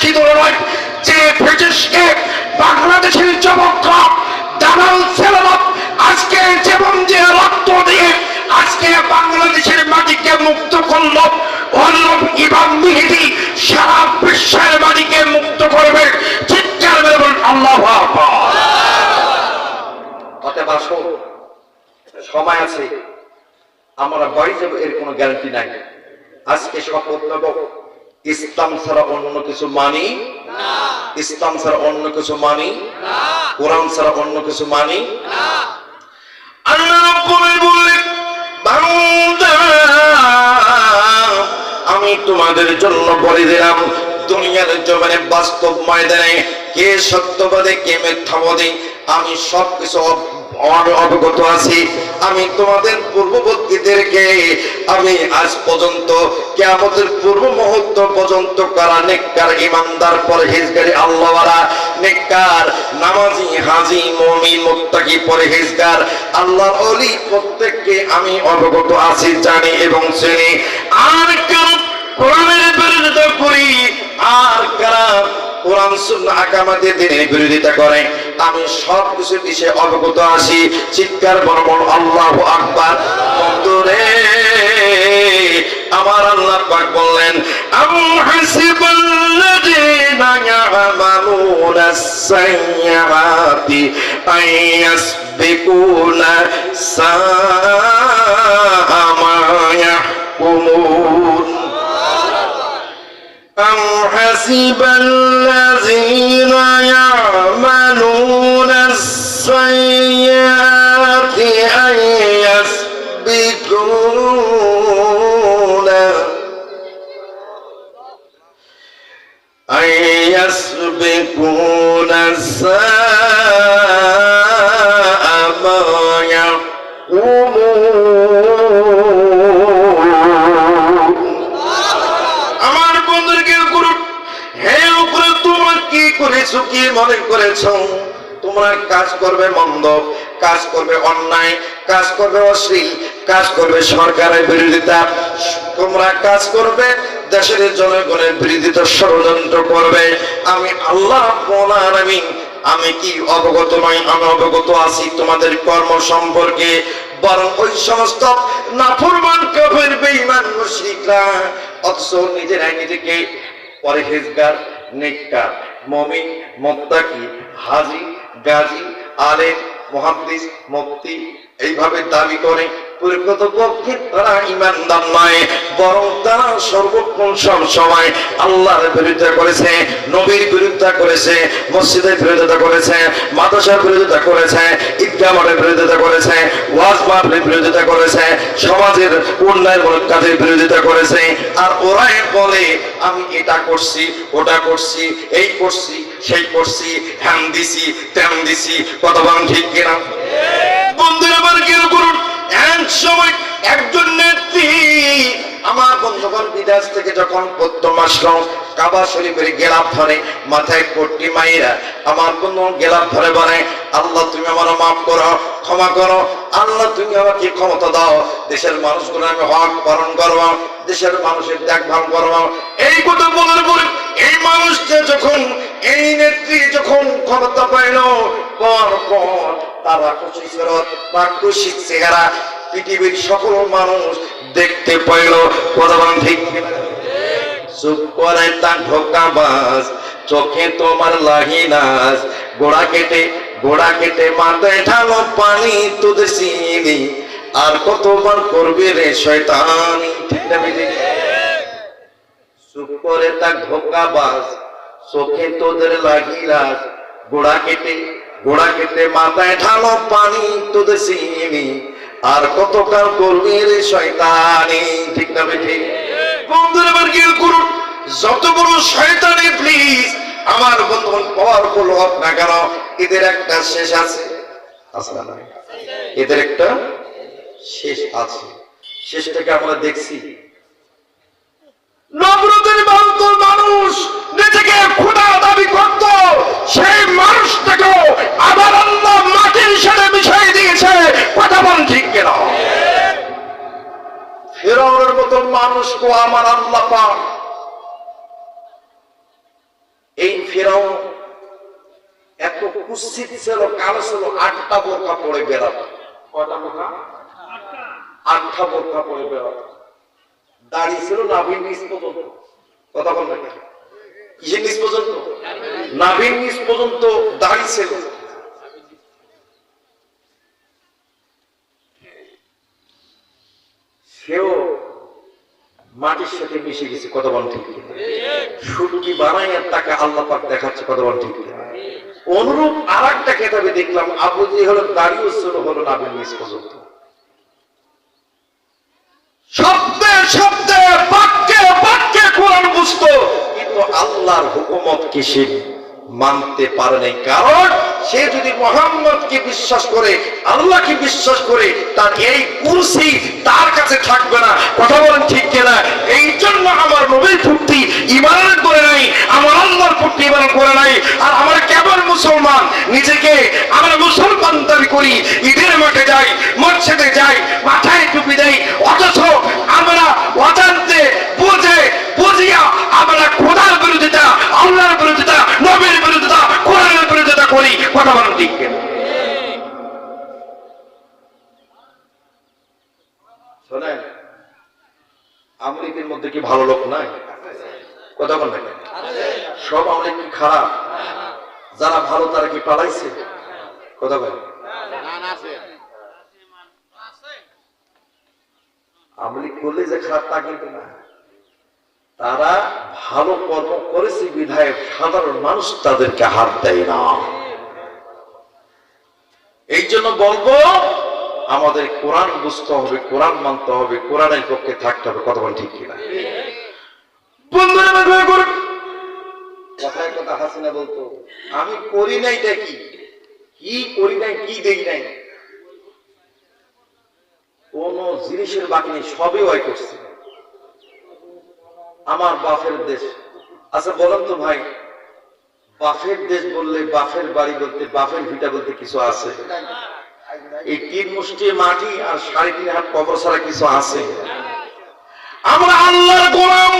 বেশি দূরে নয়, যে ব্রিটিশকে বাংলাদেশের যুবকরা দালাল ছেলেরা আজকে জীবন দিয়ে রক্ত দিয়ে আজকে বাংলাদেশের মাটিকে মুক্ত করল, ইমাম মেহেদী সারা বিশ্বের মাটিকে মুক্ত করবে। চিৎকার মেরে বলুন আল্লাহু আকবার। অতএব আসুন, সময় আছে, আমরা বাড়ি যাবো এর কোনো গ্যারান্টি নাই। আজকে শপথ নেব ইসলাম ছাড়া অন্য কিছু মানি না, ইসলাম ছাড়া অন্য কিছু মানি না, কোরআন ছাড়া অন্য কিছু মানি না। আল্লাহ রাব্বুল বললেন, বান্দা আমি তোমাদের জন্য বলে দিলাম দুনিয়ার জমিনে বাস্তব ময়দানে কে সত্যবাদী কে মিথ্যাবাদী আমি সবকিছু অবগত আছি। আমি তোমাদের পূর্ববর্তীদেরকে আমি আজ পর্যন্ত কিয়ামতের পূর্ব মুহূর্ত পর্যন্ত কারা নেককার ঈমানদার পরহেজগার আল্লাহওয়ালা নেককার নামাজি হাজি মুমিন মুত্তাকি পরহেজগার আল্লাহর ওলি প্রত্যেককে আমি অবগত আছি, জানি এবং চিনি। আর কারা কোরআনের বিরোধিতা করি, আর কারা কোরআন সুন্নাহ আকামাতে দ্বীনের বিরোধিতা করে, আমি সব কিছু বিষয়ে অবগত আছি। চিৎকার বলুন আল্লাহু আকবার। বন্ধুরে আমার আল্লাহ পাক বললেন, আম হাসিবাল্লাযীনা ইয়ামালুনাস সাইয়্যাতি আইয়াসবিকুনা সাআ মা ইয়াহকুমুন। أم حسب الذين يعملون السيئات أن يسبقون ساء ما يحكمون। কি মনে করেছো তোমরা কাজ করবে মন্দ, কাজ করবে অন্যায়, কাজ করবে অশ্লীল, কাজ করবে সরকারের বিরোধিতা, তোমরা কাজ করবে দেশের জনগণের বিরোধিতা, ষড়যন্ত্র করবে। আমি আল্লাহ রাব্বুল আলামিন আমি কি অবগত নই? আমি অবগত আছি তোমাদের কর্ম সম্পর্কে। বরং ওই সমস্ত নাফরমান কাফের বেঈমান মুশরিকরা অথচ নিজেরাই নিজেকে পরহেজগার নেককার মুমিন মুত্তাকি হাজী গাজী আলেম মুহাদ্দিস মুফতি এইভাবে দাবি করে, প্রকৃতপক্ষে তারা ঈমানদার নয়, বরং তারা সর্বক্ষণ সব সময় আল্লাহর বিরোধিতা করেছে, নবীর বিরোধিতা করেছে, মসজিদের বিরোধিতা করেছে, মাদ্রাসার বিরোধিতা করেছে, ঈদগাহ মাঠের বিরোধিতা করেছে, ওয়াজ মাহফিলের বিরোধিতা করেছে, সমাজের উন্নয়নমূলক কাজের বিরোধিতা করেছে। আর ওরাই বলে আমি এটা করছি, ওটা করছি, এই করছি, সেই করছি, হ্যান দিছি, তেন দিছি। কথা বলেন ঠিক কিনা? বন্ধুরা আবার কেন করুন, এক সময় একজন নেত্রী আমার বন্ধুগণ বিদেশ থেকে যখন প্রথম আসলো কাবা শরীফের গেলাপ ধরে মাথায় পট্টি মাইরা আমার বন্ধু গেলাপ ধরে বলে, আল্লাহ তুমি আমার মাফ করো, ক্ষমা করো, আল্লাহ তুমি আমাকে ক্ষমতা দাও, দেশের মানুষগুলো আমি হক পালন করবো, দেশের মানুষের দেখভাল করবো। এই কথা বলার পরে এই মানুষটা যখন এই নেত্রী যখন ক্ষমতা পাইল পর তার রাক্ষসী চেহারা পৃথিবীর সকল মানুষ দেখতে পাইল। কথা বলেন ঠিক কিনা? চুপ করে তা ঢোকাবাজ, চোখে তোমার লাহিনাস, গোড়া কেটে মাথায় ঢালো পানি তোদের চিনি, আর কতবার করবে রে শয়তানি। ঠিক না বেটি? চুপ করে তা ঢোকাবাজ, চোখে তোদের লাহিনাস, গোড়া কেটে মাথায় ঢালো পানি তোদের চিনি, আর কতকাল করবি রে শয়তানি। ঠিক না বেটি? বন্ধুরা আবার কি করুন, যত বড় শয়তানি প্লিজ আমার বন্ধুগণ পাওয়ারফুল হোক না কেন, এদের একটা শেষ আছে, আছে না? এদের একটা শেষ আছে। শেষটাকে আমরা দেখছি। নবরতের বাহাত্তর মানুষ নিজেকে খোদা দাবি করত, সেই মানুষটাকে আবার আল্লাহ মাটির সাথে মিশিয়ে দিয়েছে। কথা বলেন ঠিক কিনা? ফিরআউনের মতো মানুষকে আমার আল্লাহ পাক ফেরাও এত কুৎসিত ছিল, কালো ছিল, 8টা বোরকা পরে বেড়াতো। কয়টা বোরকা? 8টা বোরকা পরে বেড়াতো। দাড়ি ছিল নাভির নিচ পর্যন্ত। কথা বল না, কিসের নিচ পর্যন্ত? নাভির নিচ পর্যন্ত দাড়ি ছিল। সেও মাটির সাথে মিশে গেছে। কথা বল ঠিক? সুটকি বানাই আর তাকে আল্লাহ পাক দেখাচ্ছে। কথা বল ঠিক? অনুরূপ আর একটা কেতাবে দেখলাম আবু জেহেল দাড়িও ছিল হলো নাভির নিচ পর্যন্ত। শব্দে শব্দে বাক্যে বাক্যে কোরআন বুঝতো, কিন্তু আল্লাহর হুকুমতকে সে মানতে পারে নাই। কারণ সে যদি মুহাম্মদকে বিশ্বাস করে, আল্লাহকে বিশ্বাস করে, তার এই কুরসি তার কাছে থাকবে না। কথা বলেন ঠিক কিনা? এই জন্য আমার নবীর প্রতি ঈমান করে নাই, আমার আল্লাহর প্রতি ঈমান করে নাই। আর আমরা কেবল মুসলমান, নিজেকে আমরা মুসলমান দাবি করি, ঈদের মাঠে যাই, মসজিদে যাই, মাথায় টুপি দেই, অথচ আমরা অজান্তে বুঝিয়া আমরা খোদার বিরোধিতা, আল্লাহর বিরোধিতা, নবীর বিরোধিতা, কোরআনের বিরোধিতা করি। কথা বলেন ঠিক কিনা? শোনেন, আমলিকের মধ্যে কি ভালো লোক নাই? কথা বলেন না, সব আমলিক কি খারাপ? যারা ভালো তারা কি পালাইছে? কথা বলেন। আমলিক করলে যে খারাপ তা কিন্তু না, তারা ভালো কর্ম করেছে বিধায় সাধারণ মানুষ তাদেরকে হাত দেয় না। এই জন্য বলবো আমাদের কোরআন বুঝতে হবে, কোরআন মানতে হবে, কোরআনের পক্ষে থাকতে হবে। কথা বলেন ঠিক কিনা? বন্ধুরা কথায় কথা হাসিনা বলতো, আমি করি নাই দেখি, কি করি নাই, কি দেই নাই, কোন জিনিসের বাকি নেই, সবই ওই করছে। আমার বাপের দেশ। আচ্ছা বলেন তো ভাই, বাপের দেশ বললে, বাপের বাড়ি বলতে, বাপের ভিটা বলতে কিছু আছে? এই 3 মুষ্টি মাটি আর 3.5 হাত কবর ছাড়া কিছু আছে? আমরা আল্লাহর গোলাম,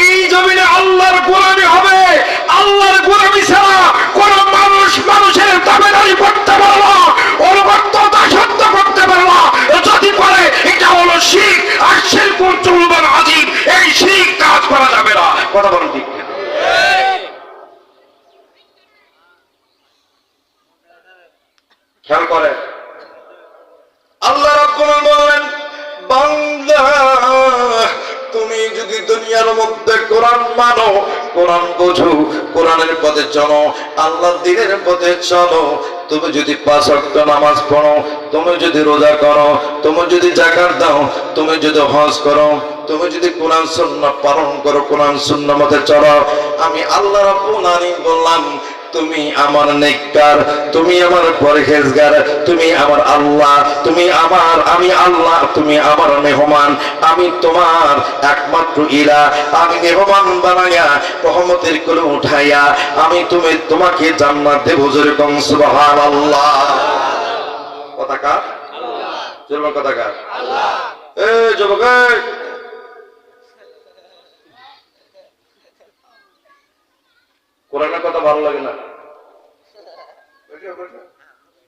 এই জমিনে আল্লাহর গোলামি হবে। আল্লাহর গোলামি ছাড়া কোন মানুষ মানুষের দাবিদারি করতে পারে না, অনুগত্য দাসত্ব করতে পারে না। যদি পারে এটা হলো শিরক, আর শিরকুল যুলমান আযীম। এই শিরক কাজ করা যাবে না। কথা বলেন ঠিক না? খেয়াল করে আল্লাহ রাব্বুল আলামিন বলেন, বান্দা তুমি যদি দুনিয়ার মধ্যে কোরআন মানো, কোরআন বোঝো, কোরআনের পথে চলো, আল্লাহর দ্বীনের পথে চলো, তুমি যদি 5 ওয়াক্ত নামাজ পড়ো, তুমি যদি রোজা করো, তুমি যদি যাকাত দাও, তুমি যদি হজ করো, তুমি যদি কোরআন সুন্নাহ পালন করো, কোরআন সুন্নাহ মতে চলো, আমি আল্লাহ রাব্বুল আলামিন বললাম তুমি আমার নেককার, তুমি আমার পরহেজগার, তুমি আমার আল্লাহ, তুমি আমার, আমি আল্লাহ, তুমি আমার মেহমান, আমি তোমার একমাত্র ইলাহ। আমি মেহমান বানাইয়া রহমতের কোলে উঠাইয়া আমি তোমাকে জান্নাত দেব। জোরে কম সুবহানাল্লাহ। কথা কার? আল্লাহ। জোরে কথা কার? আল্লাহ। এই যুবক, কোরআনের কথা ভালো লাগে না?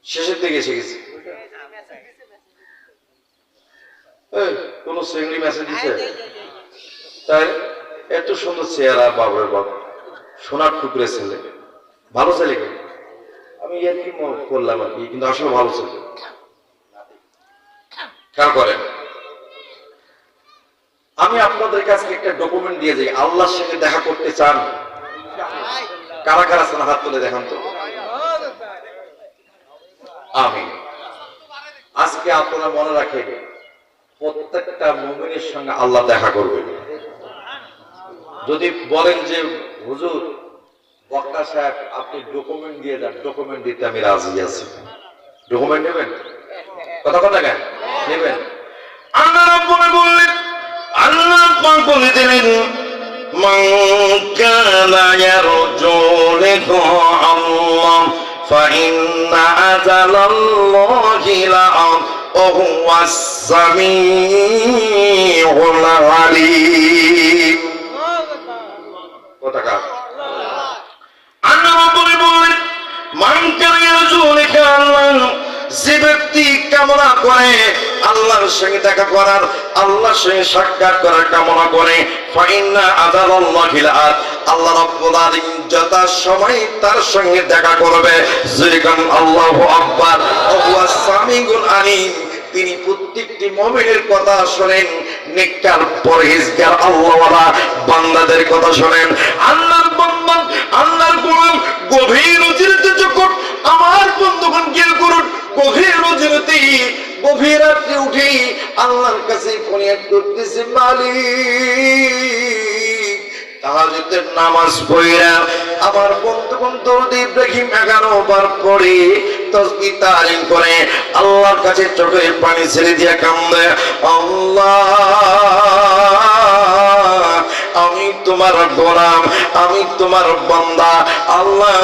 শেষের দিকে এসে গেছি। কোন শ্রেণী মেসেজ দিচ্ছে? তাই এত সুন্দর চেহারা, বাবুরের বাবু, সোনার টুকরে ছেলে, ভালো ছেলে। আমি এর কি করলাম আর কি, কিন্তু আসলে ভালো ছেলে। খেয়াল করেন, আমি আপনাদের কাছে একটা ডকুমেন্ট দিয়ে যাই। আল্লাহর সঙ্গে দেখা করতে চান? কারা কারা আছেন হাত তুলে দেখান তো। আমি আজকে আপনারা মনে রাখেন, প্রত্যেকটা মুমিনের সঙ্গে আল্লাহ দেখা করবে। যদি বলেন যে হুজুর, বক্তা সাহেব আপনি ডকুমেন্ট দিয়ে যান, ডকুমেন্ট দিতে আমি রাজি আছি। ডকুমেন্ট নেবেন? কথা কথা কেন নেবেন? আল্লাহ রাব্বুল বললেন, আল্লাহ পাক বলে দিলেন, মান কানা ইয়ারজু লিকা আল্লাহ ফাইন্না আযালাল্লাহি লাআত ওয়া হুয়াস সামিউল আলীম। কথা কার? কামনা করে, আল্লাহর সঙ্গে দেখা করার, আল্লাহর সঙ্গে সাক্ষাৎ করার কামনা করে, ফাইন্না আযাবাল্লাহিল আত, আল্লাহ রাব্বুল আলামিন যথা সময় তার সঙ্গে দেখা করবে। যেরকম আল্লাহু আকবার, ওয়া সামিউল আলিম, তিনি প্রত্যেকটি মুমিনের কথা শোনেন, নেককার পরহেজগার আল্লাহওয়ালা বান্দাদের কথা শোনেন। আল্লাহর বান্দা, আল্লাহর গোলাম গভীর রজনীতে যখন আমার বন্ধুগণ খেয়াল করুন, গভীর রজনীতে গভীর রাত্রে উঠে আল্লাহর কাছে ফরিয়াদ করতেছে, মালিক, তাহাজ্জুদের নামাজ পড়া আমার বন্ধুগণ দরুদ ইব্রাহিম 11 বার পড়ে তাসবিহ তাহলিল করে আল্লাহর কাছে চোখের পানি ছেড়ে দিয়া কান্দে, আল্লাহ আমি তোমার গোলাম, আমি তোমার বান্দা, আল্লাহ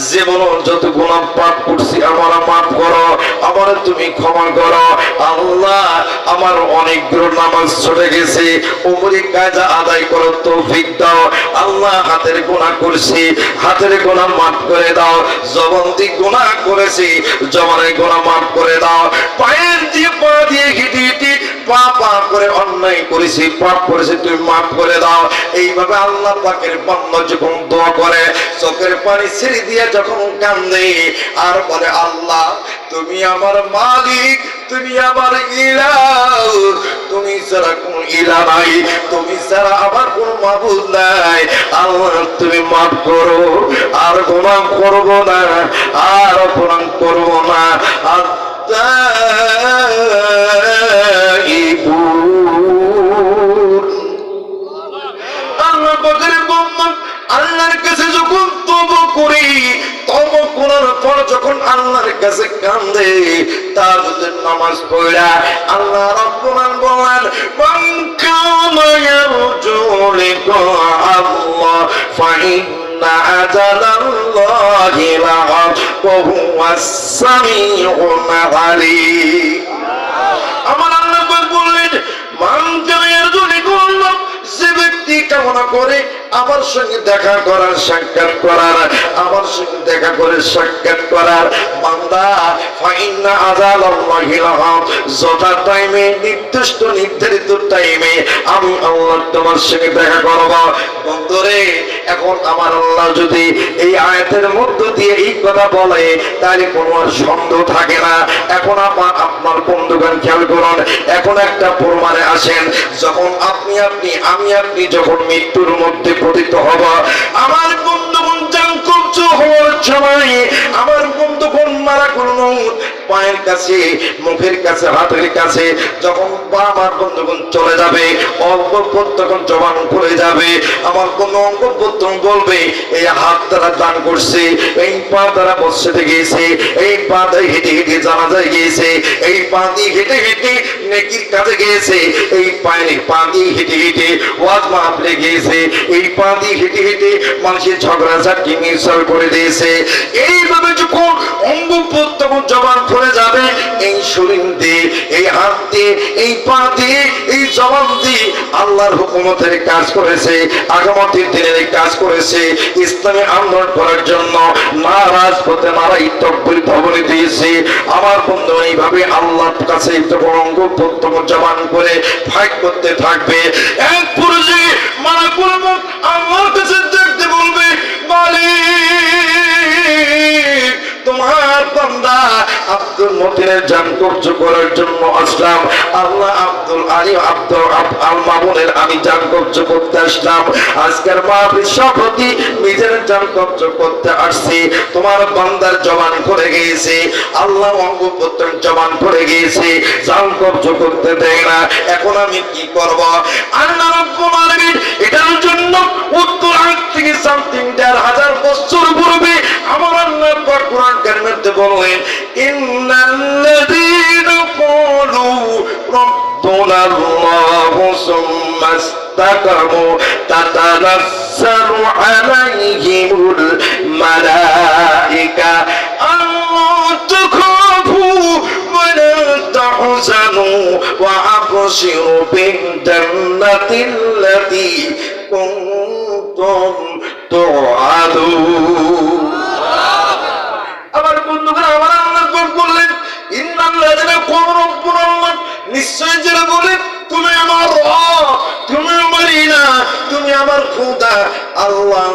জীবনের যত গুনাহ পাপ করছি আমার মাফ করো, আমার তুমি ক্ষমা করো, আল্লাহ আমার অনেকগুলো নামাজ ছুটে গেছে, ওমরি কাজা আদায় করো তৌফিক দাও, আল্লাহ হাতের গুনাহ করছি, হাতের গুনাহ মাফ করে দাও, জবান দিয়ে গুনাহ করেছি, জবানের গুনাহ মাফ করে দাও, পায়ের দিয়ে পা দিয়ে হেঁটে হেঁটে পা পা করে অন্যায় করেছি, পাপ করেছি, তুমি মাফ করে দাও। এইভাবে আল্লাহ পাকের বান্দা যখন দোয়া করে, চোখের পানি ছেড়ে দিয়ে যখন কান্দে আর বলে, আল্লাহ তুমি আমার মালিক, তুমি আমার ইলাহ, তুমি ছাড়া কোন ইলাহ নাই, তুমি ছাড়া আমার কোন মাবুদ নাই, আল্লাহ তুমি মাফ করো, আর গুনাহ করব না, আর অপরাধ করব না। আল্লাহর কাছে যখন তওবা করি, তওবা করার পর যখন আল্লাহর কাছে কান্দে, তাহাজ্জুদের নামাজ পড়া আল্লাহ রাব্বুল আলামিন বলেন, মান কানা ইয়ারজু লিকা আল্লাহ ফাইন্না আযালাল্লাহি লাআত ওয়া হুয়াস সামিউল আলীম। আমার আল্লাহ বললেন, মান কানা ইয়ারজু লিকা আল্লাহ, যে ব্যক্তি কামনা করে আমার সঙ্গে দেখা করার, সাক্ষাৎ করার, আমার সঙ্গে দেখা করে সাক্ষাৎ করার, বান্দা ফাইন্না আযালাল্লাহি লাআত, যথা টাইমে নির্দিষ্ট নির্ধারিত টাইমে আমি আল্লাহ তোমার সঙ্গে দেখা করব। বন্ধুরে, এখন আমার আল্লাহ যদি এই আয়াতের মধ্য দিয়ে এই কথা বলে, তাহলে কোনো আর সন্দেহ থাকে না। এখন আপনার বন্ধুগণ খেয়াল করুন, এখন একটা প্রমাণে আসেন, যখন আমি আপনি যখন মৃত্যুর মধ্যে পতিত হব, আমার বন্ধুগণ জান কবজ হওয়ার সময়, আমার বন্ধুগণ মারা করুন পায়ের কাছে, মুখের কাছে, হাতের কাছে যখন আমার বন্ধুগণ চলে যাবে, অঙ্গ প্রত্যঙ্গ জবান করে যাবে, আমার কোন অঙ্গ প্রত্যঙ্গ বলবে, এই হাত দ্বারা দান করছে, এই পা দ্বারা মসজিদে গিয়েছে, এই পা দিয়ে হেঁটে হেঁটে জানাজায় গিয়েছে, এই পা দিয়ে হেঁটে হেঁটে নেকির কাজে গিয়েছে, এই পা দিয়ে হেঁটে হেঁটে ওয়াজ মাহফিলে গিয়েছে, এই পা দিয়ে হেঁটে হেঁটে মানুষের ঝগড়াঝাটি মিশাল করে দিয়েছে। এইভাবে যখন অঙ্গ প্রত্যঙ্গ জবান করে যাবে, এই শরীর দিয়ে, এই হাত দিয়ে, এই পা দিয়ে, এই জবান দিয়ে আল্লাহর হুকুমতের কাজ করেছে, আগামতের দিনের কাজ করেছে, ইসলামী আন্দোলন করার জন্য নারাজ পথে নারাই তকবীর ধ্বনি দিয়েছে। আমার বন্ধু এইভাবে আল্লাহর কাছে অঙ্গ প্রত্যঙ্গ জবান করে ফাইট করতে থাকবে, এক পর্যায়ে মারা করবো আল্লাহর কাছে দেখতে বলবে, মালিক তোমার বান্দা আব্দুল মতিনের জান কবজ করার জন্য আসলাম, আল্লাহ আব্দুল আলী আল মামুনের আমি জান কবজ করতে আসলাম, আজকের মাহফিল সভাপতি নিজের জান কবজ করতে আসছি, তোমার বান্দার জবান করে গিয়েছে, আল্লাহ অঙ্গ প্রত্যঙ্গ জবান করে গিয়েছে, জান কবজ করতে দেয় না, এখন আমি কি করব? আল্লাহ রাব্বুল আলামিন এটার জন্য উত্তর আগ থেকে সামথিং ১,৫০০ বছর পূর্বে আমার আল্লাহ পাক কোরআন কারিমে বলেন, ইন্নাল্লাযীনা ক্বালু রাব্বুনা আল্লাহু সুম্মা ইসতাকামু তাতানাসসালু আলাইহিমুল মালায়েকা আল্লা তাখাফু ওয়া লা তাহজানু ওয়া আবশিরু বিল জান্নাতিল্লাতী কুনতুম তুআদুন। আমার বন্ধুরা, আমার আল্লাহ বললেন, ইন্নাল আল্লাযিনা ক্বালু রাব্বুনা আল্লাহ, নিশ্চয় যারা বলে তুমি আমার রব, তুমি আমার ইলাহ, তুমি আমার খোদা আল্লাহ,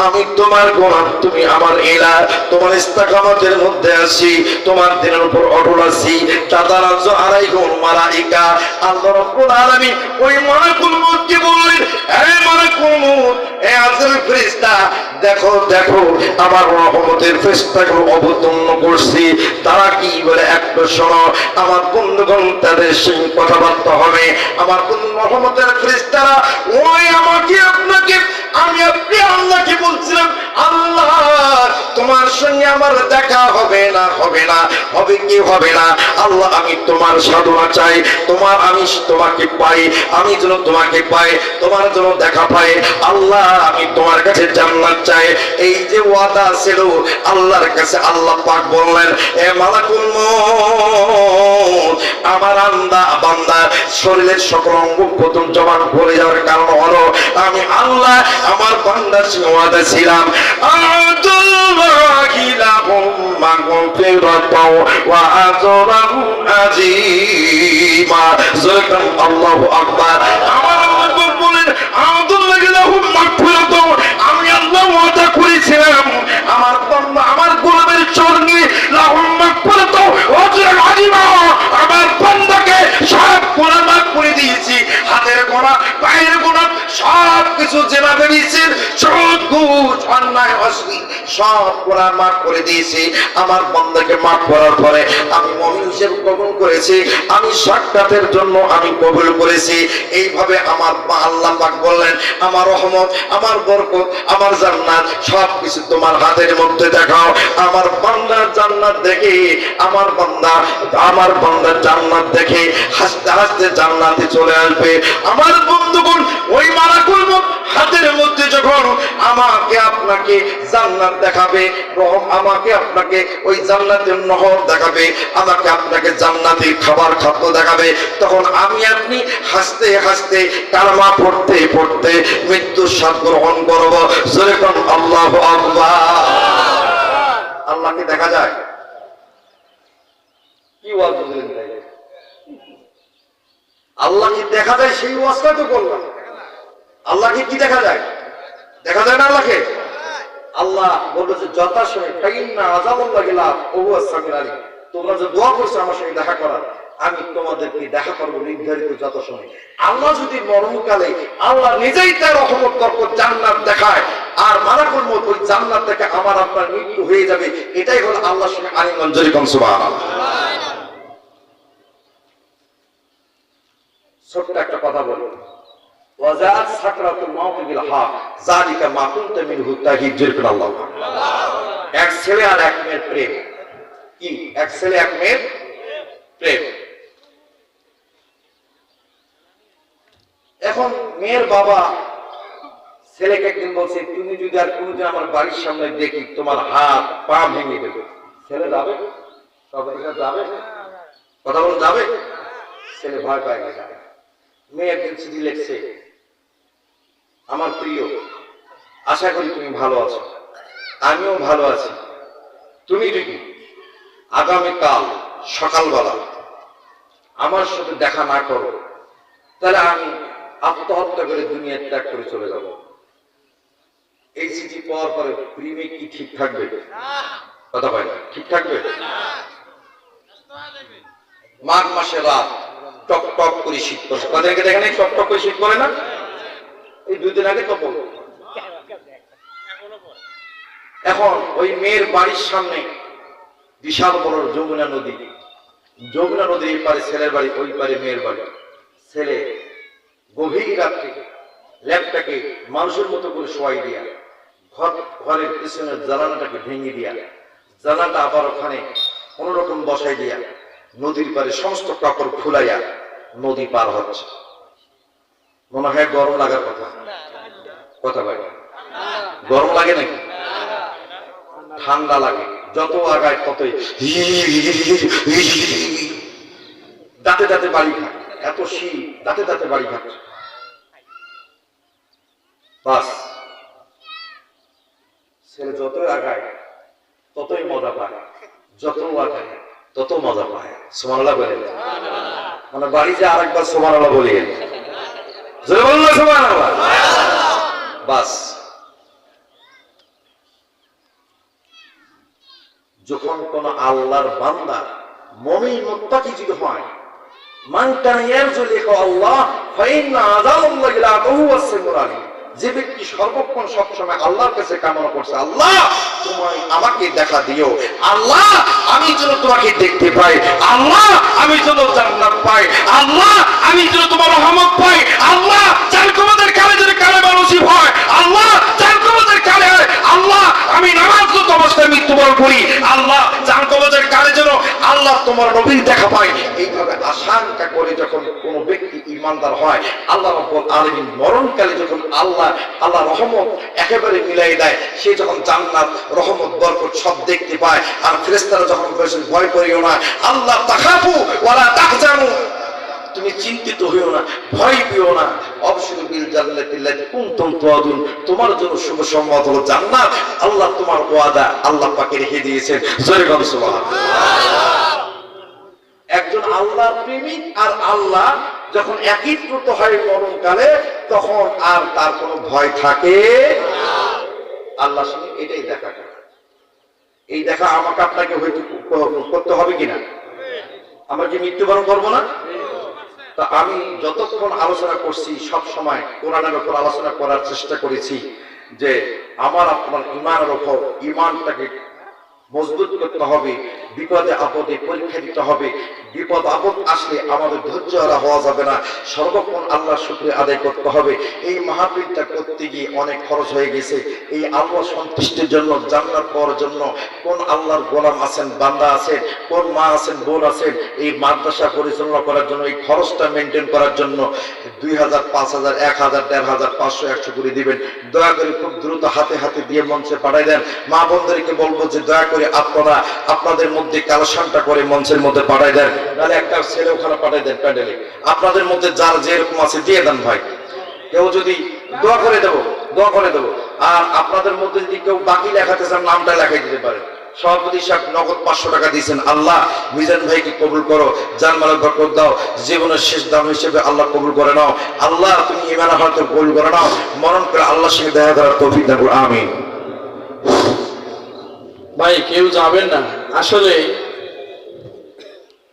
আমি তোমার গোলাম, তুমি আমার ইলাহ, তোমার ইস্তিকামতের মধ্যে আছি, তোমার দিনের উপর অটল আছি। তাতানাজ্জু আলাইকুম মালাইকা, আল্লাহ রাব্বুল আলামিন ওই মালাকুল মউতকে বললেন, হে মালাকুল মউত, হে আজরাইল ফেরেশতা, দেখো দেখো আমার রহমতের ফেরেশতাগুলো অবতীর্ণ করছি, তারা কি বলে একটু শোনো। আমার বন্ধুগণ, তাদের সেই কথাবার্তা হবে। আমার বন্ধু রহমতের ফেরেশতারা ওই আমাকে আপনাকে, আমি আপনি আল্লাহকে বলছিলাম, আল্লাহ তোমার সঙ্গে আমার দেখা হবে না, হবে না, হবে কি হবে না, আল্লাহ আমি তোমার সাধনা চাই, তোমার আমি তোমাকে পাই, আমি যেন তোমাকে পাই, তোমার জন্য দেখা পাই, আল্লাহ আমি তোমার কাছে জান্নাত চাই। এই যে ওয়াদা ছিল আল্লাহর কাছে, আল্লাহ পাক বললেন, এ মালাকুল মউত, আমার বান্দা শরীরের সকল অঙ্গ প্রথম জবান ভরে যাওয়ার কারণ হলো আমি আল্লাহ আমার বান্দার সঙ্গে ওয়াদা ছিলাম, আল্লাহি লাহুম মাগফিরাতাও ওয়া আজরুন আযীমা। যাকাম আল্লাহু আকবার। আমার আল্লাহ বলেন, আল্লাহি লাহুম মাগফিরাতাও, আমি আল্লাহ ওয়াদা করেছিলাম আমার বান্দা আমার গোলামের চরণে লাহুম মাগফিরাতাও ওয়া আজরুন আযীমা, আমার বান্দাকে সব গুনাহ মাফ করে দিয়েছি, হাতের গুনাহ, পায়ের গুনাহ, সব কিছু জেনা বেরিয়েছেন, সব ঘুষ অন্যায় অশ্লীল সব গুনাহ মাফ করে দিয়েছি। আমার বান্দাকে মাফ করার পরে আমি মুমিন হিসেবে কবুল করেছি, আমি সাক্ষাতের জন্য আমি কবুল করেছি। এইভাবে আমার আল্লাহ পাক বললেন, আমার রহমত, আমার বরকত, আমার জান্নাত সব কিছু তোমার হাতের মধ্যে দেখাও। আমার বান্দার জান্নাত দেখে আমার বান্দার জান্নাত দেখে হাসতে হাসতে জান্নাতে চলে আসবে। আমার বন্ধুগণ, ওই মালাকুল মউত হাতের মধ্যে যখন আমাকে আপনাকে জান্নাত দেখাবে, আমাকে আপনাকে ওই জান্নাতের নহর দেখাবে, আমাকে আপনাকে জান্নাতের খাবার খাদ্য দেখাবে, তখন আমি আপনি হাসতে হাসতে কালেমা পড়তে পড়তে মৃত্যুর স্বাদ গ্রহণ করব। যেরকম আল্লাহু আকবার। আল্লাহকে দেখা যায়? কি ওয়াজ বুঝলেন? আল্লাহকে দেখা যায়, সেই ওয়াজটা তো করলাম। আল্লাহকে কি দেখা যায়? দেখা যায় না আল্লাহকে? আল্লাহ বলল যে যথাসময়ে ফাইন্না আযাবাল্লাহি লাহুয়া সামিউল আলীম, তোমরা যে দোয়া করছো আমার সঙ্গে দেখা করার, আমি তোমাদেরকে দেখা করবো নির্ধারিত যথাসময়ে। আল্লাহ যদি মরণকালে আল্লাহ নিজেই তার রহমত বরকত জান্নাত দেখায়, আর মালাকুল মউত ওই জান্নাত থেকে আমার আপনার মৃত্যু হয়ে যাবে, এটাই হলো আল্লাহর সঙ্গে আলিঙ্গন। জোরে কোন সুবহানাল্লাহ। ছোট্ট একটা কথা বলবো, ওয়াজাত সাকরাতুল মাউত বিল হক যালিকা মা কুনতা মিনহু তাহিদ। জোরে কোন আল্লাহু আকবার। এক ছেলে আর এক মেয়ের প্রেম। কি? এক ছেলে এক মেয়ের প্রেম। এখন মেয়ের বাবা ছেলেকে একদিন বলছে, তুমি যদি আর কোনদিন আমার বাড়ির সামনে দেখি তোমার হাত পা ভেঙে দেবে। ছেলে যাবে? সবাই যাবে? কথা বলো, যাবে? ছেলে ভয় পায় না। মেয়ে একদিন চিঠি লিখছে, আমার প্রিয়, আশা করি তুমি ভালো আছো, আমিও ভালো আছি। তুমি যদি আগামীকাল সকালবেলা আমার সাথে দেখা না করো, তাহলে আমি আত্মহত্যা করে দুনিয়া ত্যাগ করে চলে যাব। এই চিঠি পাওয়ার পরে প্রেমে কি ঠিক থাকবে? কথা বলে ঠিক থাকবে? মাঘ মাসে রাত টক টক করে শীত পড়ে। কদিনকে দেখেন টক টক করে শীত পড়ে না? এই 2 দিন আগে তো পড়লো। এখন ওই মেয়ের বাড়ির সামনে বিশাল বড় যমুনা নদী। যমুনা নদীর এই পারে ছেলের বাড়ি, ওই পারে মেয়ের বাড়ি। ছেলে গভীর রাত্রে ল্যাপটাকে মানুষের মতো করে শোয়াই দিয়া, ঘরের পিছনের জানালাটাকে ভেঙে দিয়া, জানালাটা আবার ওখানে কোন রকম বসাই দিয়া, নদীর পারে সমস্ত কাপড় খুলাইয়া নদী পার হচ্ছে। মনে হয় গরম লাগার কথা। কথা বলে গরম লাগে নাকি? ঠান্ডা লাগে। যত আগায় ততই দাঁতে দাঁতে বাড়ি খায়। এত শীত, দাঁতে দাঁতে বাড়ি খাচ্ছে। বাস, ছেলে যতই আগায় ততই মজা পায়, যত আগায় তত মজা পায়। সুবহানাল্লাহ বলেন। মানে বাড়ি যে আরেকবার সুবহানাল্লাহ বলিয়ে জোরে বলুন সুবহানাল্লাহ। বাস যখন কোন আল্লাহর বান্দা মুমিন মুত্তাকি যদি হয়, মান কানা ইয়ারজু লিকা আল্লাহ ফাইন্না আযাবাল্লাহি লাহুম ওয়াস-সামিউল আলীম, যে ব্যক্তি সর্বক্ষণ সবসময় আল্লাহর কাছে কামনা করছে, আল্লাহ তুমি আমাকে দেখা দিও, আল্লাহ আমি যেন তোমাকে দেখতে পাই, আল্লাহ আমি যেন জান্নাত পাই, আল্লাহ আমি যেন তোমার রহমত পাই, আল্লাহ চার কবরের কালে যদি কালেমা নসিব হয়, আল্লাহ চার কবরের কালে আল্লাহ আমি নামাজরত অবস্থায় মৃত্যুবরণ করি, আল্লাহ চার কবরের কালে যেন আল্লাহ তোমার নবীর দেখা পাই। এইভাবে আশঙ্কা করে যখন কোনো ব্যক্তি ঈমানদার হয়, আল্লাহ রাব্বুল আলামিন মরণকালে যখন আল্লাহ রহমত একেবারে মিলাই দেয়, সে যখন জান্নাত রহমত বরকত সব দেখতে পায়। আর ফেরেশতারা যখন বলেছেন ভয় করিও না, আল্লাহ তাখাফু ওয়ালা তাহজানু, তুমি চিন্তিত হইও না, ভয় পেও না, অবশ্যই বিল জান্নাতিল্লাতি কুনতুম তুআদুন, তোমার জন্য শুভ সংবাদ হলো জান্নাত, আল্লাহ তোমার ওয়াদা আল্লাহ পাকে রেখে দিয়েছেন। জোরে বল সুবহানাল্লাহ। একজন আল্লাহর প্রেমিক আর আল্লাহ যখন একীভূত হয় মরণকালে, তখন আর তার কোনো ভয় থাকে আল্লাহর সঙ্গে। এটাই দেখা করে, এই দেখা আমাকে আপনাকে হয়তো করতে হবে কিনা? আমরা কি মৃত্যুবরণ করবো না? তা আমি যতক্ষণ আলোচনা করছি সব সময় কোরআনের উপর আলোচনা করার চেষ্টা করেছি যে আমার আপনার ঈমানের উপর, ঈমানটাকে মজবুত করতে হবে, বিপদে আপদে পরীক্ষা দিতে হবে, বিপদ আপদ আসলে আমাদের ধৈর্য হারা হওয়া যাবে না, সর্বক্ষণ আল্লাহর শুকরিয়া আদায় করতে হবে। এই মাহফিলটা করতে গিয়ে অনেক খরচ হয়ে গেছে। এই আল্লাহ সন্তুষ্টির জন্য, জান্নাত পাওয়ার জন্য কোন আল্লাহর গোলাম আছেন, বান্দা আছেন, কোন মা আছেন, বোন আছেন, এই মাদ্রাসা পরিচালনা করার জন্য, এই খরচটা মেনটেন করার জন্য 2000, 5000, 1000, 1500, 500, 100 করে দিবেন। দয়া করে খুব দ্রুত হাতে হাতে দিয়ে মঞ্চে পাঠাই দেন। মা বোনদেরকে বলবো যে দয়া করে আপনারা আপনাদের মধ্যে কালেকশনটা করে মঞ্চের মধ্যে পাঠাই দেন, নাহলে একটা ছেলে ওখানে পাঠাই দেন প্যান্ডেলে। আপনাদের মধ্যে যার যেরকম আছে দিয়ে দেন ভাই। কেউ যদি দোয়া করে দেবো, দোয়া করে দেবো। আর আপনাদের মধ্যে যদি কেউ বাকি লেখাতে চান, নামটা লেখাই দিতে পারেন। সভাপতি সাহেব নগদ 500 টাকা দিয়েছেন। আল্লাহ মিজান ভাইকে কবুল করো, জানমালের বরকত দাও, জীবনের শেষ দাম হিসেবে আল্লাহ কবুল করে নাও। আল্লাহ তুমি ঈমান হয়তো কবুল করে নাও, মরণ করে আল্লাহর সঙ্গে দেখা করার তৌফিক দাও, আমিন। ভাই কেউ যাবেন না, আসলে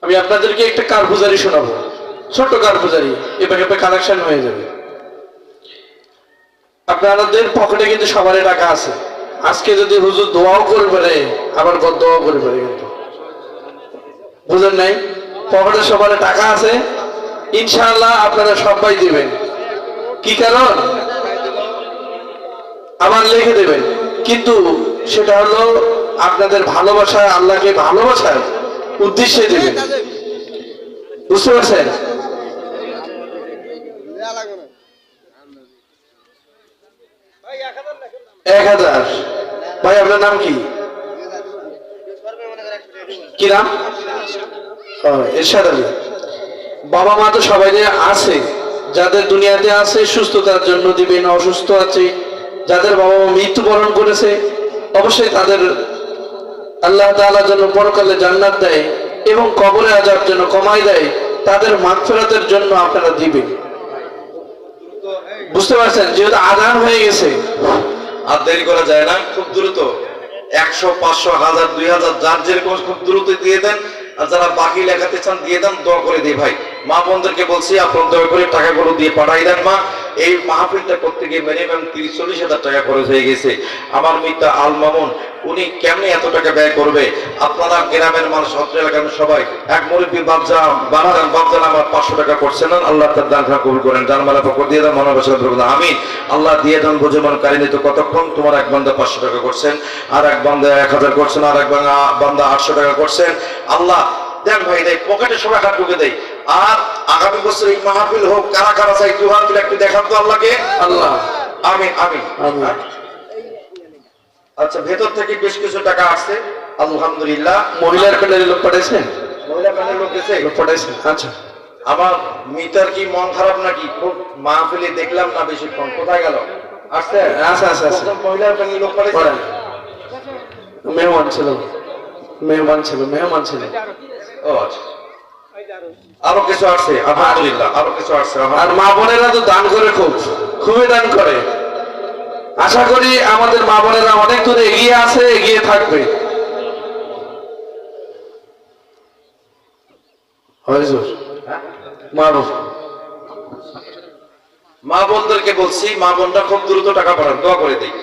আমি আপনাদেরকে একটা কারগুজারি শোনাবো, ছোট্ট কারগুজারি, এভাবে কালেকশন হয়ে যাবে। আপনাদের পকেটে কিন্তু সবারই টাকা আছে। আজকে যদি হুজুর দোয়াও করে পারে, আবার গদ্দোয়াও করে পারে, কিন্তু বুঝেন নাই, পকেটে সবার টাকা আছে, ইনশাআল্লাহ আপনারা সবাই দিবেন। কি কারণ? আবার লিখে দেবেন, কিন্তু সেটা হলো আপনাদের ভালোবাসা, আল্লাহকে ভালোবাসার উদ্দেশ্যে দিবেন। বুঝতে পারছেন? এক 1000। ভাই আপনার নাম কি? কি নাম? এরশাদ আলী। বাবা মা তো সবাই আছে, যাদের দুনিয়াতে আছে সুস্থতার জন্য দিবেন, অসুস্থ আছে, যাদের বাবা মা মৃত্যুবরণ করেছে অবশ্যই তাদের আল্লাহ তাআলার জন্য পরকালে জান্নাত দেয় এবং কবরে আযাব জন্য কমাই দেয়, তাদের মাগফিরাতের জন্য আপনারা দিবেন। বুঝতে পারছেন? যেহেতু আযান হয়ে গেছে, আর দেরি করা যায় না, খুব দ্রুত 100, 500, 1000, 2000 যার যেরকম খুব দ্রুত দিয়ে দেন। আর যারা বাকি লেখাতে চান দিয়ে দেন, দোয়া করে দিই ভাই। মা বোনদেরকে বলছি আপনার দয়া করে টাকাগুলো দিয়ে পাঠাই দেন। মা, এই মাহফিলটা করতে গিয়ে মিনিমাম 30-40 হাজার টাকা খরচ হয়ে গেছে। আমার মিত্র আল মামুন, উনি কেমনে এত টাকা ব্যয় করবে? আপনারা গ্রামের মানুষ, অত্র এলাকার সবাই, এক মুরব্বী বাপজান আমার 500 টাকা করছেন, আল্লাহ তার দান কবুল করেন, জানমালা পকর দিয়ে দেন, মনোবাসা আমিন। আল্লাহ দিয়ে দেন বুঝে মন কারিনি। তো কতক্ষণ তোমার এক বান্দা 500 টাকা করছেন, আর এক বান্দা 1000 করছেন, আর এক বান্দা 800 টাকা করছেন। আল্লাহ দেন ভাই, দেয় পকেটে সবাই হাত ঢুকে দেয়। আর আগামী বছর এই মাহফিল হোক, কারা কারা চাই দু হাত একটু দেখান তো আল্লাহকে। আল্লাহ আমিন আমিন। আচ্ছা, ভেতর থেকে বেশ কিছু টাকা আসছে আলহামদুলিল্লাহ। মহিলার প্যানেলের লোক পাঠাইছেন? মহিলা প্যানেল লোক এসে পাঠাইছেন। আচ্ছা, আমার মিটার কি মন খারাপ নাকি? খুব মাহফিলে দেখলাম না বেশিক্ষণ, কোথায় গেল? আসছে? আচ্ছা আচ্ছা আচ্ছা। মহিলার প্যানেল লোক পাঠাইছেন? মেহমান ছিল, মেহমান ছিল ও আচ্ছা, আরো কিছু আসছে আলহামদুলিল্লাহ, আরো কিছু আসছে আর মা বোনেরা তো দান করে খুবই দান করে। আশা করি আমাদের মা বোনেরা অনেক দূরে এগিয়ে আছে, এগিয়ে থাকবে। মা বোনদেরকে বলছি, মা বোনরা খুব দ্রুত টাকা পাঠান, দোয়া করে দিই।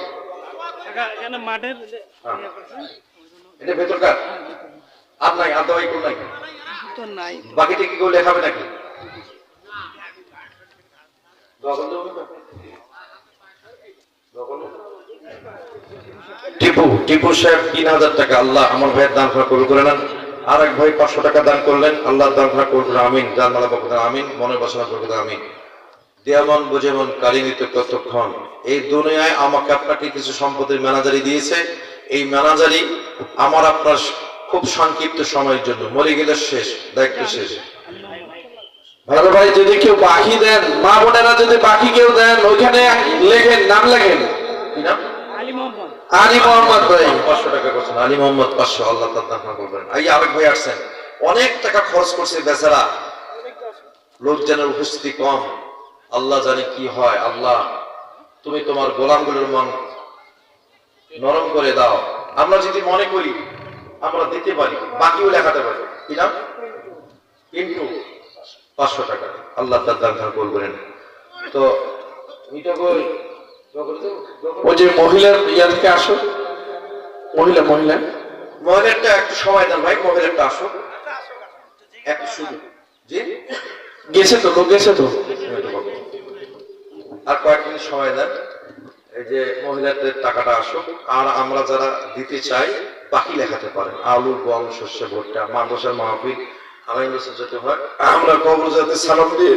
এটা ভেতরকার আর নাই, আর দেওয়াই কোন নাই, বাকিটা কি কেউ লেখাবে নাকি? টিপু সাহেব 3000 টাকা, আল্লাহ আমার ভাইয়ের দান কবুল করে নেন। আর এক ভাই 500 টাকা দান করলেন, আল্লাহ দান কবুল করে আমিন, জান মালা বরকত আমিন, মনের বাসনা বরকত আমিন। দেয়ামন বুঝেমন কালিনিত কতক্ষণ, এই দুনিয়ায় আমাকে আপনাকে কিছু সম্পদের ম্যানেজারি দিয়েছে। এই ম্যানেজারি আমার আপনার খুব সংক্ষিপ্ত সময়ের জন্য, মরে গেলে শেষ, দায়িত্ব শেষ। ভালো ভাই, যদি কেউ বাকি দেন, মা বোনেরা যদি বাকি কেউ দেন, ওইখানে লেখেন, নাম লেখেন, কি নাম? আলী মোহাম্মদ ভাই 500 টাকা করছেন, আলী মোহাম্মদ 500, আল্লাহ তার দান করবেন। এই আরেক ভাই আসছেন, অনেক টাকা খরচ করছে বেচারা, লোকজনের উপস্থিতি কম, আল্লাহ জানে কি হয়। আল্লাহ তুমি তোমার গোলামগুলোর মন নরম করে দাও। আমরা যদি মনে করি আমরা দিতে পারি, বাকিও লেখাতে পারি, কি নাম? কিন্তু 500 টাকা, আল্লাহ তার দান করবেন। তো এটা কই ওই যে মহিলার ইয়া থেকে আসো, মহিলারটা একটু সময় দেন ভাই, মহিলারটা আসো একটু শুধু। জি গেছে তো আর কয়েক মিনিট সময় দেন, এই যে মহিলাদের টাকাটা আসুক, আর আমরা যারা দিতে চাই বাকি লেখাতে পারেন। আলু, গম, শস্য, ভুট্টা, মাদ্রাসার মাহফিল যেতে হয়, আমরা কবর যাতে সালাম দিয়ে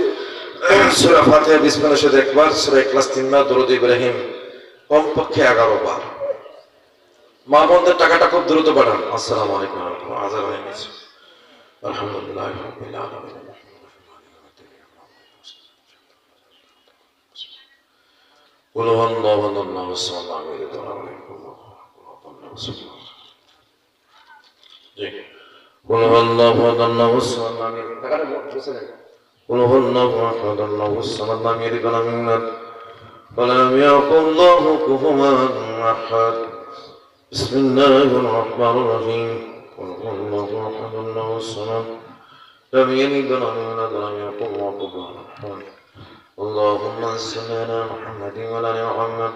সূরা ফাতিহা বিসমিল্লাহ সাথে একবার, সূরা ইখলাস 3 বার, দরুদ ইব্রাহিম কমপক্ষে 11 বার। মা বোনদের টাকাটা খুব দ্রুত পাঠান। আসসালামু আলাইকুম ওয়া রাহমাতুল্লাহ। আযান হয়ে গেছে। আলহামদুলিল্লাহ রাব্বিল আলামিন। قل هو الله احد الله الصمد لم يلد ولم يكن له كفوا احد. قل هو الله احد الله الصمد لم يلد قل هو الله احد الله الصمد لم يلد ولم يولد ولم يكن له كفوا احد. بسم الله الرحمن الرحيم. قل هو الله احد الله الصمد لم يلد ولم يولد ولم يكن له كفوا احد. اللهم صل على محمد وعلى ال محمد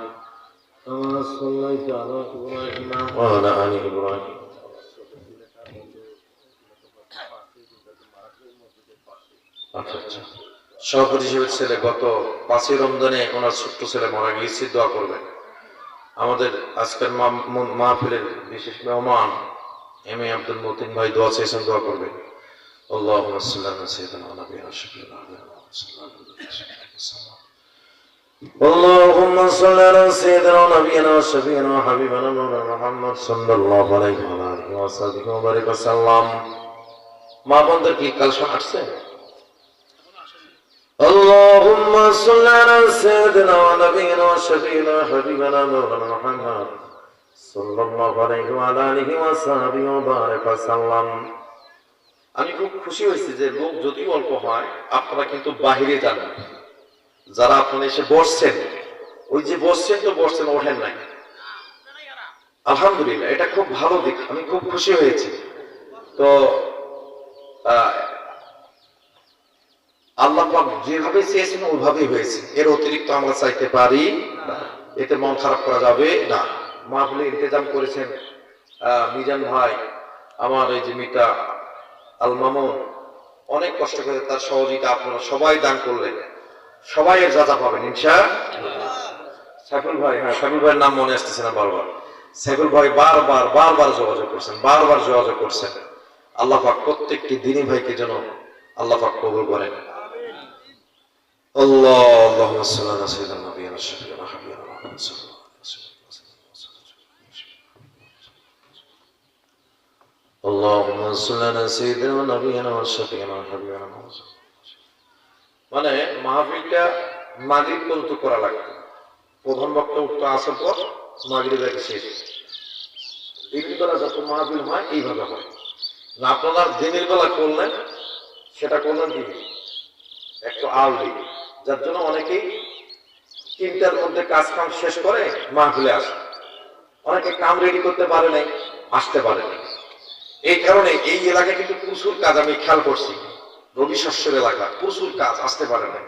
كما صليت على ابراهيم وعلى ال ابراهيم. সভাপতি হিসেবে ছেলে গত 5ই রমজানে ওনার ছোট্ট ছেলে মারা গিয়েছে, দোয়া করবেন। আমাদের আজকের মাহফিলের বিশেষ মেহমান এম এ আব্দুল মতিন ভাই দোয়া চেয়েছেন, দোয়া করবেন। আল্লাহুম্মা সাল্লি আলা সাইয়্যিদিনা ওয়া নাবিয়িনা শাফিঈনা اللهم صل على سيدنا ونبينا وشفيعنا وحبيبنا مولانا محمد صلى الله عليه وعلى اله وصحبه وبارك وسلم. মা বোনদের কি কালশন আসছে? اللهم صل على سيدنا ونبينا وشفيعنا وحبيبنا مولانا محمد صلى الله عليه وعلى اله وصحبه وبارك وسلم. আমি খুব খুশি হয়েছি যে লোক যদিও অল্প হয়, আপনারা কিন্তু বাহিরে যান, যারা আপনারা এসে বসছেন, ওই যে বসছেন তো বসছেন, ওঠেন নাই, আলহামদুলিল্লাহ, এটা খুব ভালো দিক, আমি খুব খুশি হয়েছি। তো আল্লাহ পাক যেভাবে চেয়েছেন ওইভাবেই হয়েছে, এর অতিরিক্ত আমরা চাইতে পারি না, এতে মন খারাপ করা যাবে না। মাহফিলে ইন্তজাম করেছেন মিজান ভাই, আমার এই যে মিতা আল মামুন, অনেক কষ্ট করে তার সহযোগিতা আপনারা সবাই দান করলেন, সবাই এর যাতা পাবেন ইনশাআল্লাহ। সাইফুল ভাই, হ্যাঁ সাইফুল ভাইয়ের নাম মনে আসতেছে না বারবার, সাইফুল ভাই বারবার যোগাযোগ করছেন, আল্লাহ পাক প্রত্যেকটি দিনী ভাইকে যেন আল্লাহ পাক কবুল করেন। আল্লাহুম্মা সাল্লি আলা সাইয়্যিদিনা নাবিয়িনা শাফিঈনা হাবিবিনা মুহাম্মদ সাল্লাল্লাহু আলাইহি ওয়াসাল্লাম। আল্লাহুম্মা সাল্লি আলা সাইয়্যিদিনা নাবিয়িনা শাফিঈনা হাবিবিনা মুহাম্মদ। মানে মাহফিলটা মাগরিব পর্যন্ত করা লাগবে, প্রধান বক্তা উঠতো আসর পর, মাগরিব আগে শেষ, দিনের বেলা যত মাহফিল হয় এইভাবে হয় না। আপনারা দিনের বেলা করলেন, সেটা করলেন কি একটু আর্লি, যার জন্য অনেকেই 3টার মধ্যে কাজ কাম শেষ করে মাহফিলে আসে। অনেকে কাম রেডি করতে পারে নাই, আসতে পারে নাই। এই কারণে এই এলাকায় কিন্তু প্রচুর কাজ আমি খেয়াল করছি, রবি শস্যের এলাকা প্রচুর কাজ, আসতে পারে নাই।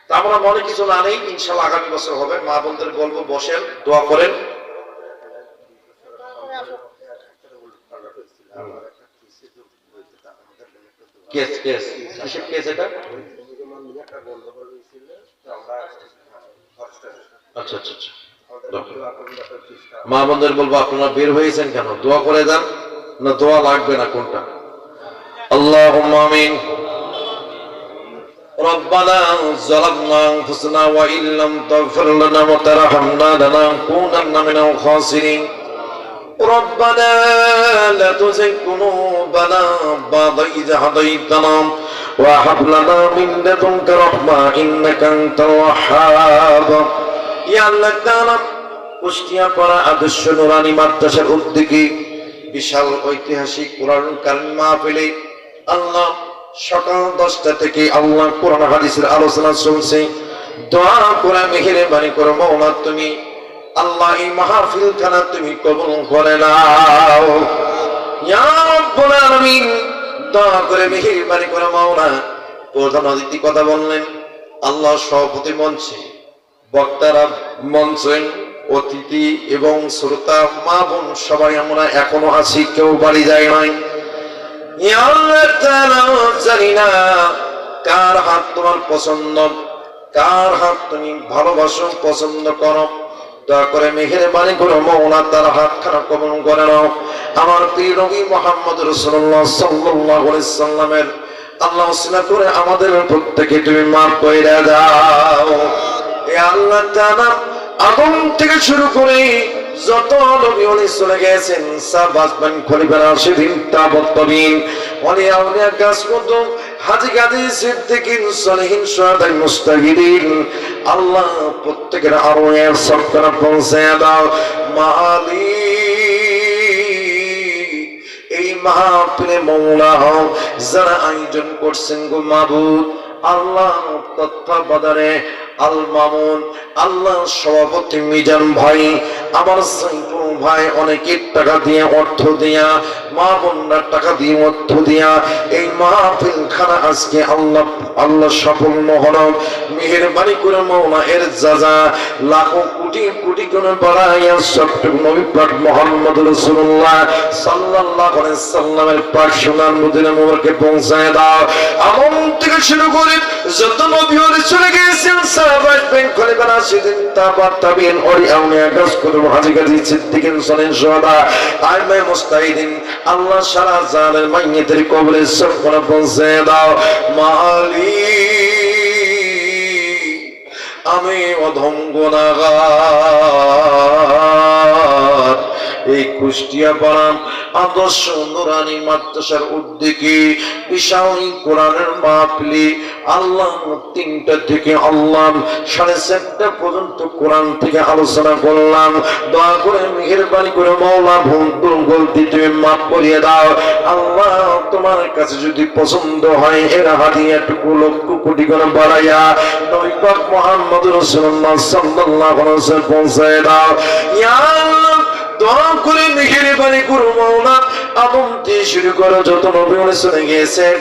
তা আমরা মনে কিছু না নেই, ইনশাল্লাহ আগামী বছর হবে। মা বোনদের বলবো বসেন, দোয়া করেন। কেস কেস কিসের কেস এটা? আচ্ছা আচ্ছা আচ্ছা, মা বোনদের বলবো আপনারা বের হয়েছেন কেন, দোয়া করে দেন না দোয়া লাগবে না, কোনটা? আল্লাহুম্মা আমিন। ربنا ظلمنا أنفسنا وإن لم تغفر لنا وترحمنا لنكونن من الخاسرين ربنا لا تزغ قلوبنا بعد إذ هديتنا وهب لنا من لدنك رحمة إنك أنت الوهاب يا الله تعالى কুষ্টিয়া পাড়া আদর্শ নুরানি মাদ্রাসার উদ্যোগে বিশাল ঐতিহাসিক কোরআন কারীম মাহফিলে আল্লাহ সকাল 10টা থেকে আল্লাহ কোরআন হাদিসের আলোচনা চলছে। দোয়া করে মেহেরবানি করো মাওলা, তুমি আল্লাহ এই মাহফিল খানা তুমি কবুল করে নাও ইয়া রাব্বুল আলামিন। দোয়া করে মেহেরবানি করো মাওলা। প্রধান অতিথি কথা বললেন, আল্লাহ সভাপতি মঞ্চে, বক্তারা মঞ্চে, অতিথি এবং শ্রোতা মা বোন সবাই আমরা এখনো আছি, কেউ বাড়ি যায় নাই। জানি না কার হাত তোমার পছন্দ, কার হাত তুমি ভালোবাসো, পছন্দ করো। দয়া করে মেহেরবানি করো মাওলা, তার হাত খানা কবুল করে নাও। আমার প্রিয় নবী মুহাম্মদ রাসূলুল্লাহ সাল্লাল্লাহু আলাইহি সাল্লামের আল্লাহ ওসিলা করে আমাদের প্রত্যেককে তুমি মাফ করে দাও। এ আল্লাহ তাআলা আদম থেকে শুরু করে যত নবী ওলি চলে গেছেন, সাহাবাগণ, খলিফা রাশিদিন, তাবিঈন, ওলিয়া উলিয়া, গাছমত, হাজী গাজী, সিদ্দিকিন, সলিহিন, শুহাদা, মুস্তাহিদিন, আল্লাহ প্রত্যেকের আরওয়াহের সরকার পৌঁছে দাও। মালিক এই মাহফিলে মাওলা যারা আয়োজন করছেন গো মাবুদ, আল্লাহ তত্ত্বাবধানে আল মামুন, আল্লাহ সভাপতি মিজান ভাই, আমার সাইফুল ভাই, অনেকের টাকা দিয়ে, অর্থ দিয়া, মা বোনরা টাকা দিয়ে, অর্থ দিয়া এই মাহফিল খানা আজকে আল্লাহ আল্লাহ সফল হলো। মেহেরবানি করে মাওলা এর যাজা লাখো কোটি কোটি গুণে বাড়াইয়া সত্য নবী পাক মুহাম্মদ রাসূলুল্লাহ সাল্লাল্লাহু আলাইহি সাল্লামের পাক সোনার মদিনা মুবারকে পৌঁছায় দাও। আমন থেকে শুরু করে যত নবী ওলি চলে গেছেন, সাহাবাগণ, খলিফা রাশিদিন, তাবিঈন, ওলিয়া উলিয়া, গাছমত, হাজী গাজী, সিদ্দিকিন, সলিহিন, শুহাদা, আইম্মায়ে মুস্তাহিদিন, আল্লাহ সারা জাহানের মাইয়িতের কবরে সরকার পৌঁছে দাও। মালিক আমি অধম গুনাহগার, এই কুষ্টিয়া পাড়া আদর্শ নুরানি মাদ্রাসার উদ্যোগে বিশাল কোরআনের মাহফিলে আল্লাহ 3টা থেকে আল্লাহ 4:30 পর্যন্ত কোরআন থেকে আলোচনা করলাম। দয়া করে মেহেরবানি করে মাওলা ভুল গলতি তুমি মাফ করিয়ে দাও। আল্লাহ তোমার কাছে যদি পছন্দ হয় এর হাদিয়াটুকু লক্ষ কোটি করে বাড়াইয়া নবী পাক মুহাম্মদ রাসূলুল্লাহ সাল্লাল্লাহু আলাইহি ওয়াসাল্লাম পৌঁছায় দাও। ইয়া আল্লাহ দোয়া করে মেহেরবানি করো মাওলা, আদম থেকে শুরু করে যত নবী ওলি চলে গিয়েছেন,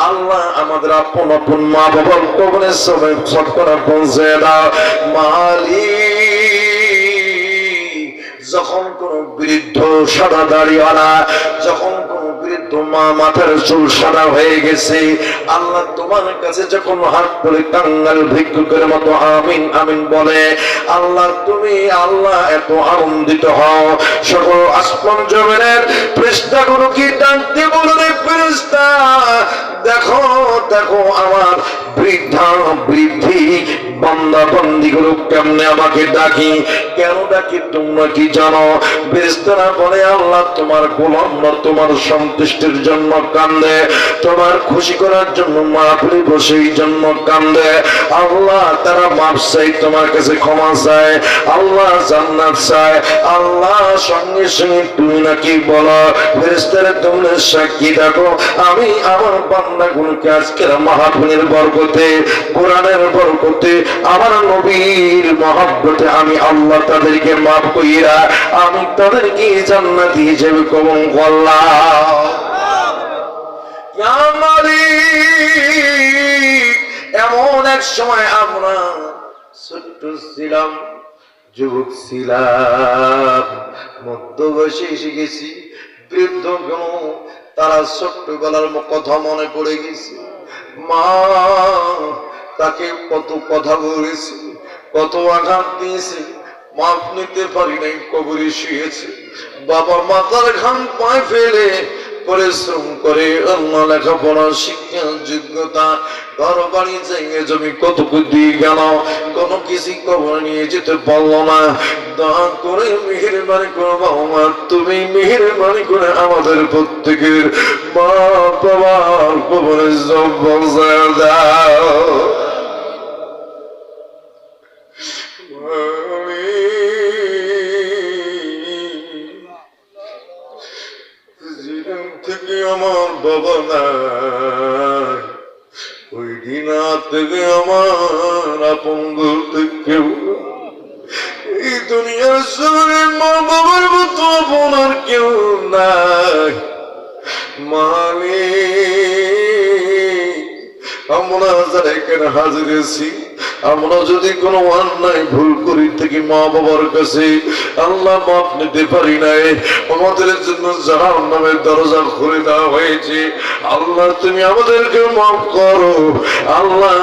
আল্লাহ আমাদের আপন আপন মা বাবার কবরে সবাই সৎকরা পৌঁছে দাও। মালিক যখন কোন বৃদ্ধ সাদা দাড়িওয়ালা, যখন কোন বৃদ্ধ মা মাথার চুল সাদা হয়ে গেছে, আল্লাহ তোমার কাছে যখন হাত তুলে কাঙ্গাল ভিক্ষুকের মতো আমিন আমিন বলে, আল্লাহ তুমি আল্লাহ এত আনন্দিত হও। সকল আসমান জমিনের ফেরেশতাগুলো কি ডাকতে বলো রে ফেরেশতা, দেখো দেখো আমার বৃদ্ধা বৃদ্ধি বান্দা বান্দিগুলো কেমনে আমাকে ডাকি, কেন ডাকি তোমরা কি জানো? ফেরেশতারা বলে আল্লাহ তোমার গোলামরা তোমার সন্তুষ্টির জন্য কান্দে, তোমার খুশি করার জন্য মাহফিলে বসে এই জন্য কান্দে। আল্লাহ তারা মাফ চাই, তোমার কাছে ক্ষমা চায়, আল্লাহ জান্নাত চায়। আল্লাহ সঙ্গে সঙ্গে তুমি নাকি বলো ফেরেশতারা তোমরা সাক্ষী দেখো আমি আমার বান্দাগুলোকে আজকের মাহফিলের বরকতে, কোরআনের বরকতে, আমার নবীর মহব্বতে আমি আল্লাহ তাদেরকে মাফ কইরা আমি তাদেরকে জান্নাতি হিসেবে কবুল করলাম। ইয়া মালিক, এমন এক সময় আমরা ছোট্ট ছিলাম, যুবক ছিলাম, মধ্যবয়সে এসে গেছি, বৃদ্ধ তারা ছোট্টবেলার কথা মনে পড়ে গেছে। মা তাকে কত কথা বলেছে, কত আঘাত দিয়েছে, মাপ নিতে পারি নাই, কবরে শুয়েছে। বাবা মাথার ঘাম পায়ে ফেলে পরিশ্রম করে আল্লাহ লেখাপড়া শিক্ষা যোগ্যতা ঘর বাড়ি জায়গা জমি কতটুকু দিয়ে গেল, কোনো কিছু কবর নিয়ে যেতে পারলো না। দয়া করে মেহেরবানি করে বাবা তুমি মেহেরবানি করে আমাদের প্রত্যেকের মা বাবার কবরে জবাব দাও। থেকে আমার বাবা নাই, ওই দিন থেকে আমার আপন বলতে কেউ, এই দুনিয়ার শরীরে মা বাবার মতো আপন আর কেউ নাই। মালিক আমরা যারা এখানে হাজির আছি, আমরা যদি কোনো অন্যায় ভুল করি থাকি মা বাবার কাছে আল্লাহ মাফ নিতে পারি নাই, আমাদের জন্য জাহান্নামের দরজা খুলে দেওয়া হয়েছে। আল্লাহ তুমি আমাদেরকে মাফ করো, আল্লাহ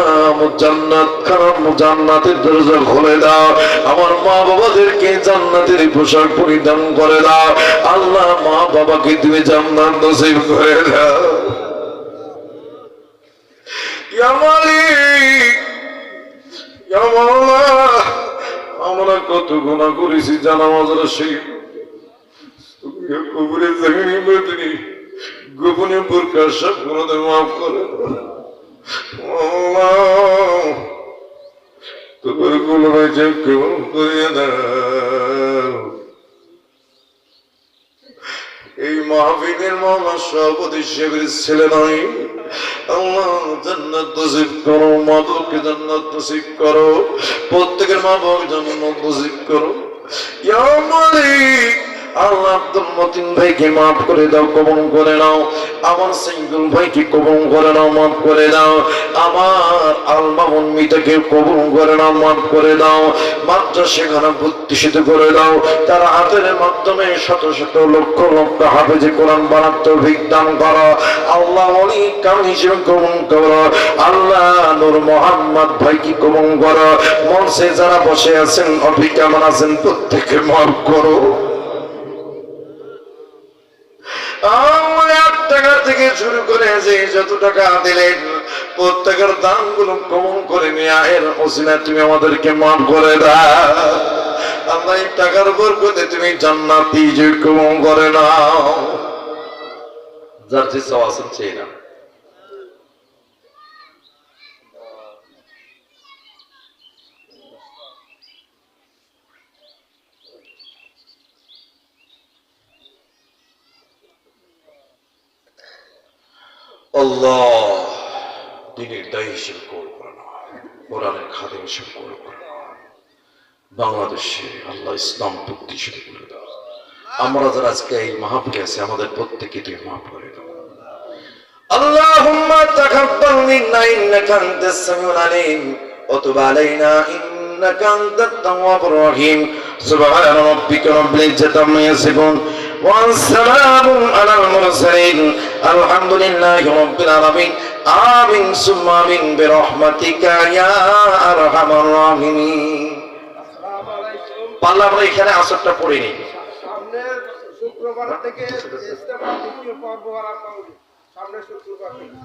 জান্নাত খারাপ জান্নাতের দরজা খুলে দাও, আমার মা বাবাদেরকে জান্নাতের পোশাক পরিধান করে দাও, আল্লাহ মা বাবাকে তুমি জান্নাত নসিব করে দাও। ইয়া মালিক, ইয়া মাওলা, আমরা কত গুনাহ করেছি জানা মাঝরা সেই কবরে জাহানি বদনি গোপনে প্রকাশ সব গুনাহ মাফ করে আল্লাহ, তোমার গুনাহ মাফ করে দাও। এই মাহফিলের মামা সভাপতি সাহেবের ছেলে নয়, আল্লাহ জান্নাত নসিব করো, মা বাবাকে জান্নাত নসিব করো, প্রত্যেকের মা বাবার জান্নাত নসিব করো। ইয়া মালিক, আল্লাহ আব্দুল মতিন ভাইকে মাফ করে দাও, কবুল করে নাও, আমার সিঙ্গুল ভাইকে কবুল করে নাও, মাফ করে দাও, আমার আলমামুন মিতাকে কবুল করে নাও, মাফ করে দাও, মাদ্রাসাখানা প্রতিষ্ঠিত করে দাও, তার হাতের মাধ্যমে শত শত লক্ষ লক্ষ হাফেজে কোরআন বানাতে তৌফিক দান করো। আল্লাহ ওলি কাম হিসেবে কবুল করো। আল্লাহ নূর মোহাম্মদ ভাইকে কবুল করো। মঞ্চে যারা বসে আছেন অভিজ্ঞান আছেন প্রত্যেককে মাফ করো। টাকা থেকে শুরু করে যে যত টাকা দিলেন প্রত্যেকের দাম গুলো কমন করে নিয়ে এর ওসিলা তুমি আমাদেরকে মাফ করে দাও। আল্লাহ এই টাকার বরকতে তুমি জান্নাতি যে কমন করে নাও। যার যে চাওয়া আছে চেয়ে নাও। আল্লাহ দিনের দায়ী হিসেবে কবুল করে নাও, কোরআনের খাদেম হিসেবে কবুল করে নাও। বাংলাদেশে আল্লাহ ইসলাম প্রতিষ্ঠিত করে দাও। আমরা যারা আজকে এই মাহফিলে আছি আমাদের প্রত্যেককে তুমি মাফ করে দাও। আল্লাহুম্মা তাকাব্বাল মিন্না ইন্নাকা আনতাস সামিউল আলিম ওয়া তুব আলাইনা ইন্নাকা আনতাত তাওয়াবুর রহিম। সুবহানা রাব্বিকা রাব্বিল ইজ্জাতি আম্মা ইয়াসিফুন ওয়া সালামুন আলাল মুরসালিন আলহামদুলিল্লাহি রাব্বিল আলামিন। আমিন সুম্মা আমিন বিরহমাতিকা ইয়া আরহামার রাহিমিন। আসসালামু আলাইকুম। পারলে আমরা এখানে আসরটা পড়ে নিই। সামনের শুক্রবার থেকে ইস্তেমা দ্বিতীয় পর্ব আরম্ভ হবে। সামনের শুক্রবার থেকে